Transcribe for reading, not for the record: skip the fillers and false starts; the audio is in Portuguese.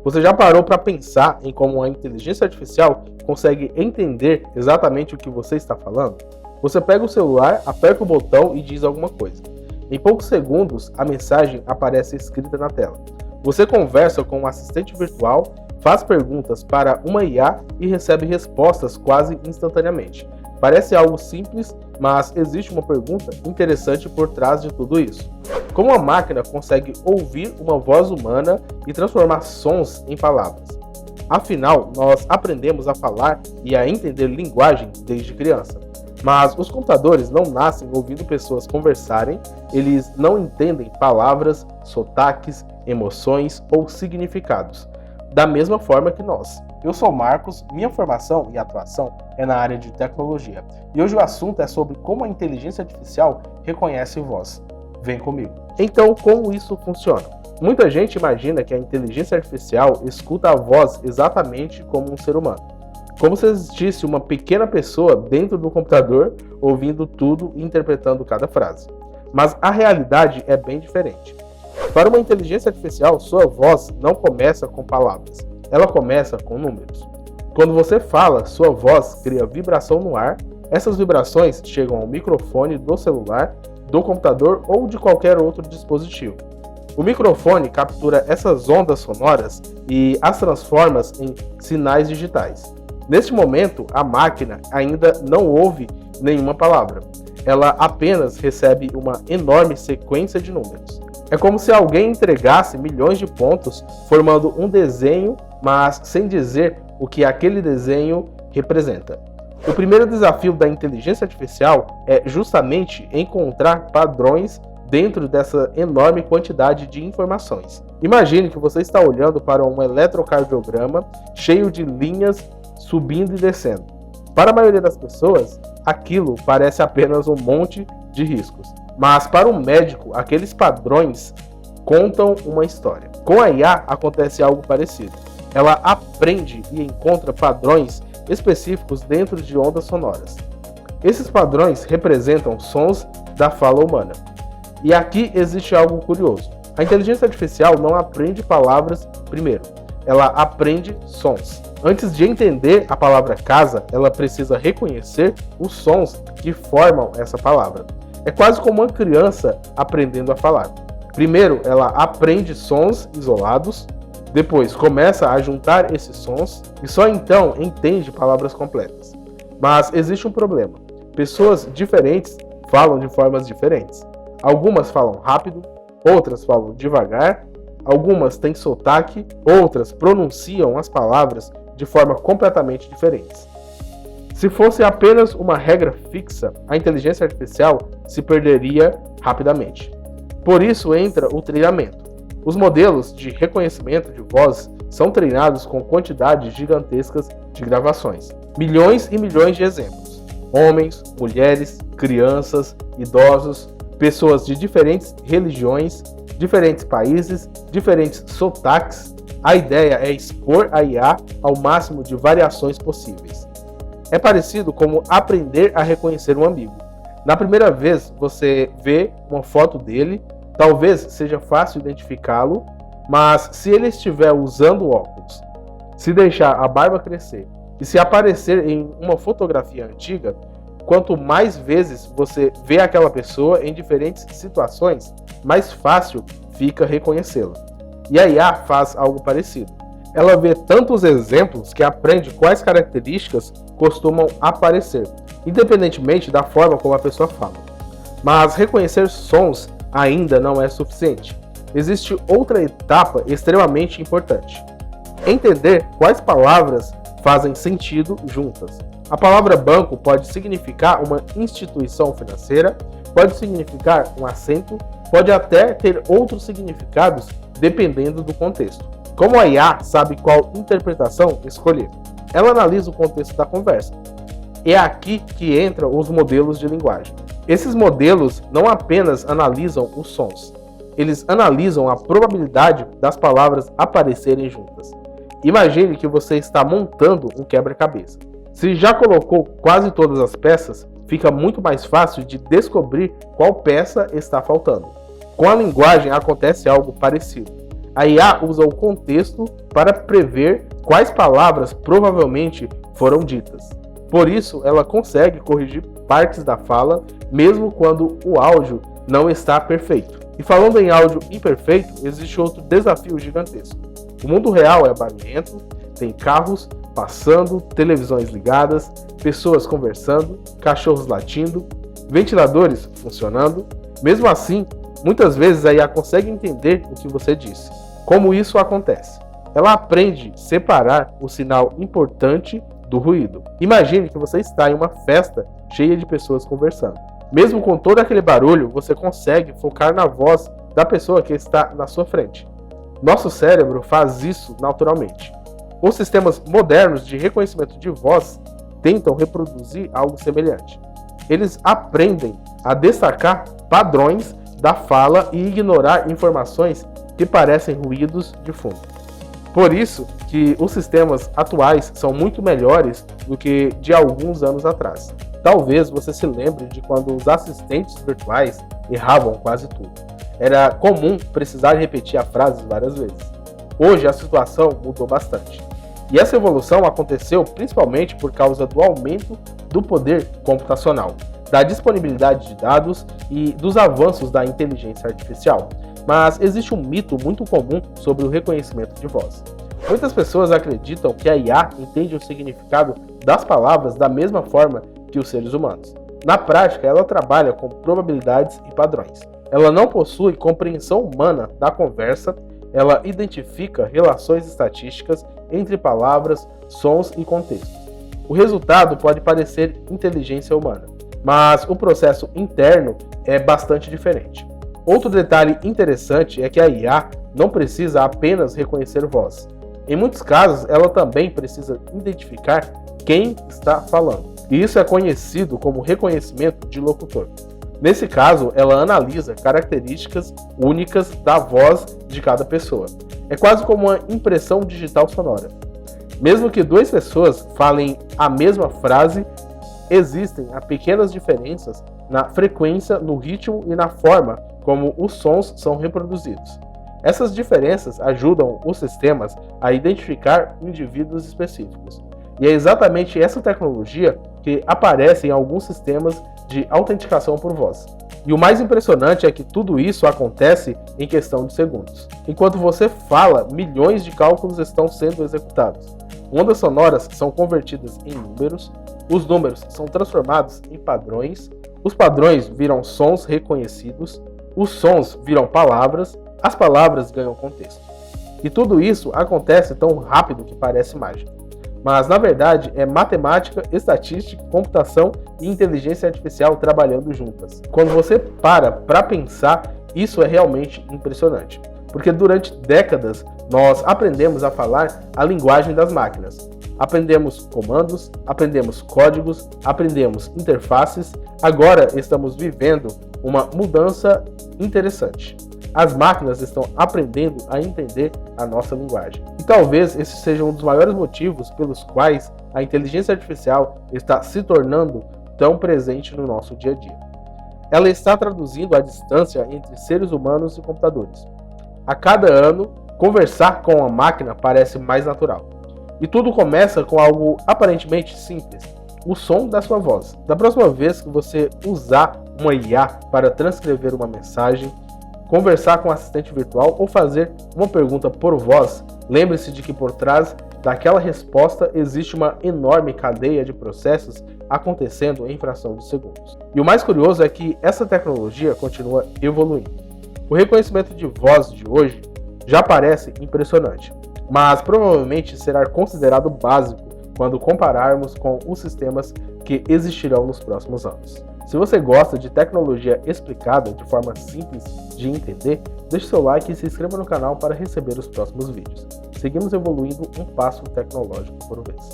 Você já parou para pensar em como a inteligência artificial consegue entender exatamente o que você está falando? Você pega o celular, aperta o botão e diz alguma coisa. Em poucos segundos, a mensagem aparece escrita na tela. Você conversa com um assistente virtual, faz perguntas para uma IA e recebe respostas quase instantaneamente. Parece algo simples, mas existe uma pergunta interessante por trás de tudo isso. Como a máquina consegue ouvir uma voz humana e transformar sons em palavras? Afinal, nós aprendemos a falar e a entender linguagem desde criança. Mas os computadores não nascem ouvindo pessoas conversarem, eles não entendem palavras, sotaques, emoções ou significados, da mesma forma que nós. Eu sou Marcos, minha formação e atuação é na área de tecnologia, e hoje o assunto é sobre como a inteligência artificial reconhece voz. Vem comigo. Então, como isso funciona? Muita gente imagina que a inteligência artificial escuta a voz exatamente como um ser humano, como se existisse uma pequena pessoa dentro do computador ouvindo tudo e interpretando cada frase. Mas a realidade é bem diferente. Para uma inteligência artificial, sua voz não começa com palavras, ela começa com números. Quando você fala, sua voz cria vibração no ar, essas vibrações chegam ao microfone do celular, do computador ou de qualquer outro dispositivo. O microfone captura essas ondas sonoras e as transforma em sinais digitais. Neste momento, a máquina ainda não ouve nenhuma palavra. Ela apenas recebe uma enorme sequência de números. É como se alguém entregasse milhões de pontos, formando um desenho, mas sem dizer o que aquele desenho representa. O primeiro desafio da inteligência artificial é justamente encontrar padrões dentro dessa enorme quantidade de informações. Imagine que você está olhando para um eletrocardiograma cheio de linhas subindo e descendo. Para a maioria das pessoas, aquilo parece apenas um monte de riscos. Mas para um médico, aqueles padrões contam uma história. Com a IA acontece algo parecido. Ela aprende e encontra padrões específicos dentro de ondas sonoras. Esses padrões representam sons da fala humana. E aqui existe algo curioso. A inteligência artificial não aprende palavras primeiro, ela aprende sons. Antes de entender a palavra casa, ela precisa reconhecer os sons que formam essa palavra. É quase como uma criança aprendendo a falar. Primeiro, ela aprende sons isolados, depois começa a juntar esses sons e só então entende palavras completas. Mas existe um problema. Pessoas diferentes falam de formas diferentes. Algumas falam rápido, outras falam devagar, algumas têm sotaque, outras pronunciam as palavras de forma completamente diferente. Se fosse apenas uma regra fixa, a inteligência artificial se perderia rapidamente. Por isso entra o treinamento. Os modelos de reconhecimento de voz são treinados com quantidades gigantescas de gravações. Milhões e milhões de exemplos. Homens, mulheres, crianças, idosos, pessoas de diferentes religiões, diferentes países, diferentes sotaques. A ideia é expor a IA ao máximo de variações possíveis. É parecido como aprender a reconhecer um amigo. Na primeira vez você vê uma foto dele, talvez seja fácil identificá-lo, mas se ele estiver usando óculos, se deixar a barba crescer e se aparecer em uma fotografia antiga, quanto mais vezes você vê aquela pessoa em diferentes situações, mais fácil fica reconhecê-la. E a IA faz algo parecido. Ela vê tantos exemplos que aprende quais características costumam aparecer, independentemente da forma como a pessoa fala. Mas reconhecer sons ainda não é suficiente. Existe outra etapa extremamente importante: entender quais palavras fazem sentido juntas. A palavra banco pode significar uma instituição financeira, pode significar um assento, pode até ter outros significados dependendo do contexto. Como a IA sabe qual interpretação escolher? Ela analisa o contexto da conversa. É aqui que entram os modelos de linguagem. Esses modelos não apenas analisam os sons, eles analisam a probabilidade das palavras aparecerem juntas. Imagine que você está montando um quebra-cabeça. Se já colocou quase todas as peças, fica muito mais fácil de descobrir qual peça está faltando. Com a linguagem acontece algo parecido. A IA usa o contexto para prever quais palavras provavelmente foram ditas. Por isso, ela consegue corrigir partes da fala, mesmo quando o áudio não está perfeito. E falando em áudio imperfeito, existe outro desafio gigantesco. O mundo real é barulhento, tem carros passando, televisões ligadas, pessoas conversando, cachorros latindo, ventiladores funcionando. Mesmo assim, muitas vezes a IA consegue entender o que você disse. Como isso acontece? Ela aprende a separar o sinal importante do ruído. Imagine que você está em uma festa cheia de pessoas conversando. Mesmo com todo aquele barulho, você consegue focar na voz da pessoa que está na sua frente. Nosso cérebro faz isso naturalmente. Os sistemas modernos de reconhecimento de voz tentam reproduzir algo semelhante. Eles aprendem a destacar padrões da fala e ignorar informações que parecem ruídos de fundo. Por isso que os sistemas atuais são muito melhores do que de alguns anos atrás. Talvez você se lembre de quando os assistentes virtuais erravam quase tudo. Era comum precisar repetir a frase várias vezes. Hoje a situação mudou bastante. E essa evolução aconteceu principalmente por causa do aumento do poder computacional, da disponibilidade de dados e dos avanços da inteligência artificial. Mas existe um mito muito comum sobre o reconhecimento de voz. Muitas pessoas acreditam que a IA entende o significado das palavras da mesma forma que os seres humanos. Na prática, ela trabalha com probabilidades e padrões. Ela não possui compreensão humana da conversa, ela identifica relações estatísticas entre palavras, sons e contextos. O resultado pode parecer inteligência humana, mas o processo interno é bastante diferente. Outro detalhe interessante é que a IA não precisa apenas reconhecer voz. Em muitos casos, ela também precisa identificar quem está falando. E isso é conhecido como reconhecimento de locutor. Nesse caso, ela analisa características únicas da voz de cada pessoa. É quase como uma impressão digital sonora. Mesmo que duas pessoas falem a mesma frase, existem pequenas diferenças na frequência, no ritmo e na forma como os sons são reproduzidos. Essas diferenças ajudam os sistemas a identificar indivíduos específicos. E é exatamente essa tecnologia que aparece em alguns sistemas de autenticação por voz. E o mais impressionante é que tudo isso acontece em questão de segundos. Enquanto você fala, milhões de cálculos estão sendo executados. Ondas sonoras são convertidas em números, os números são transformados em padrões, os padrões viram sons reconhecidos, os sons viram palavras, as palavras ganham contexto. E tudo isso acontece tão rápido que parece mágica. Mas, na verdade, é matemática, estatística, computação e inteligência artificial trabalhando juntas. Quando você para pensar, isso é realmente impressionante. Porque durante décadas, nós aprendemos a falar a linguagem das máquinas. Aprendemos comandos, aprendemos códigos, aprendemos interfaces. Agora estamos vivendo uma mudança interessante. As máquinas estão aprendendo a entender a nossa linguagem. E talvez esse seja um dos maiores motivos pelos quais a inteligência artificial está se tornando tão presente no nosso dia a dia. Ela está traduzindo a distância entre seres humanos e computadores. A cada ano, conversar com a máquina parece mais natural. E tudo começa com algo aparentemente simples, o som da sua voz. Da próxima vez que você usar uma IA para transcrever uma mensagem, conversar com um assistente virtual ou fazer uma pergunta por voz, lembre-se de que por trás daquela resposta existe uma enorme cadeia de processos acontecendo em fração de segundos. E o mais curioso é que essa tecnologia continua evoluindo. O reconhecimento de voz de hoje já parece impressionante, mas provavelmente será considerado básico quando compararmos com os sistemas que existirão nos próximos anos. Se você gosta de tecnologia explicada de forma simples de entender, deixe seu like e se inscreva no canal para receber os próximos vídeos. Seguimos evoluindo um passo tecnológico por vez.